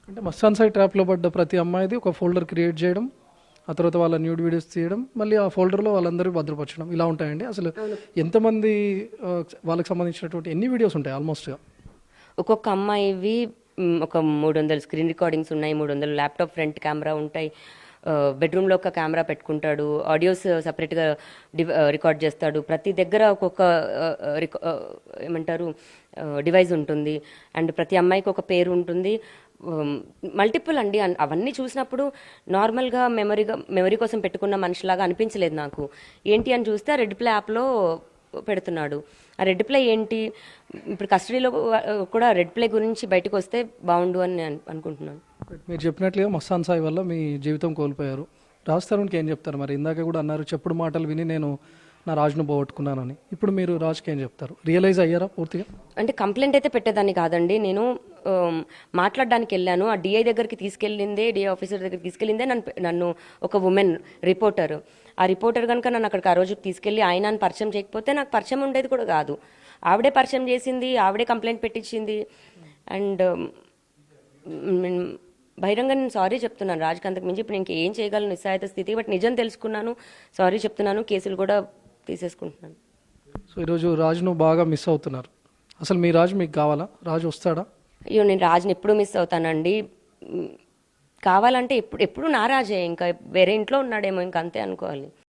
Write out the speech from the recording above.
అంటే మస్తాన్ సై ట్రాప్లో పడ్డ ప్రతి అమ్మాయిది ఒక ఫోల్డర్ క్రియేట్ చేయడం, ఆ తర్వాత వాళ్ళ న్యూడ్ వీడియోస్ తీయడం, మళ్ళీ ఆ ఫోల్డర్లో వాళ్ళందరూ భద్రపరచడం, ఇలా ఉంటాయండి. అసలు ఎంతమంది వాళ్ళకి సంబంధించినటువంటి ఎన్ని వీడియోస్ ఉంటాయి ఆల్మోస్ట్గా? ఒక్కొక్క అమ్మాయివి ఒక 300 స్క్రీన్ రికార్డింగ్స్ ఉన్నాయి, 300 ల్యాప్టాప్ ఫ్రంట్ కెమెరా ఉంటాయి, బెడ్రూమ్లో ఒక కెమెరా పెట్టుకుంటాడు, ఆడియోస్ సపరేట్గా రికార్డ్ చేస్తాడు, ప్రతి దగ్గర ఒక్కొక్క ఏమంటారు డివైస్ ఉంటుంది, అండ్ ప్రతి అమ్మాయికి ఒక పేరు ఉంటుంది, మల్టిపుల్ అండి. అవన్నీ చూసినప్పుడు నార్మల్గా మెమరీ కోసం పెట్టుకున్న మనిషిలాగా అనిపించలేదు నాకు. ఏంటి అని చూస్తే రెడ్ ప్లే యాప్లో పెడుతున్నాడు. ఆ రెడ్ ప్లే ఏంటి, ఇప్పుడు కస్టడీలో కూడా రెడ్ ప్లే గురించి బయటకు వస్తే బాగుండు అని నేను అనుకుంటున్నాను. మీరు చెప్పినట్లుగా మస్తాన్ సాయి వల్ల మీ జీవితం కోల్పోయారు. రాజ్ తరుణ్కి ఏం చెప్తారు మరి? ఇందాక కూడా అన్నారు, చెప్పుడు మాటలు విని నేను నా రాజును పోగొట్టుకున్నానని. ఇప్పుడు మీరు రాజుకి ఏం చెప్తారు? రియలైజ్ అయ్యారా పూర్తిగా? అంటే కంప్లైంట్ అయితే పెట్టేదాన్ని కాదండి. నేను మాట్లాడడానికి వెళ్ళాను. ఆ డిఐ దగ్గరికి తీసుకెళ్ళిందే, డిఐ ఆఫీసర్ దగ్గరికి తీసుకెళ్ళిందే నన్ను ఒక ఉమెన్ రిపోర్టర్. ఆ రిపోర్టర్ కనుక నన్ను అక్కడికి ఆ రోజు తీసుకెళ్ళి ఆయన పరిచయం చేయకపోతే నాకు పరిచయం ఉండేది కూడా కాదు. ఆవిడే పరిచయం చేసింది, ఆవిడే కంప్లైంట్ పెట్టించింది. అండ్ బహిరంగ నేను సారీ చెప్తున్నాను రాజుకి. అంతకు మించి ఇప్పుడు నేను ఏం చేయగలను, నిస్సహాయత స్థితి. బట్ నిజం తెలుసుకున్నాను, సారీ చెప్తున్నాను, కేసులు కూడా తీసేసుకుంటున్నాను. సో ఈరోజు రాజును బాగా మిస్ అవుతున్నారు. అసలు మీ రాజు మీకు కావాలా? రాజు వస్తాడా? అయ్యో, నేను రాజుని ఎప్పుడు మిస్ అవుతానండి. కావాలంటే ఎప్పుడు నా రాజే, ఇంకా వేరే ఇంట్లో ఉన్నాడేమో, ఇంకా అంతే అనుకోవాలి.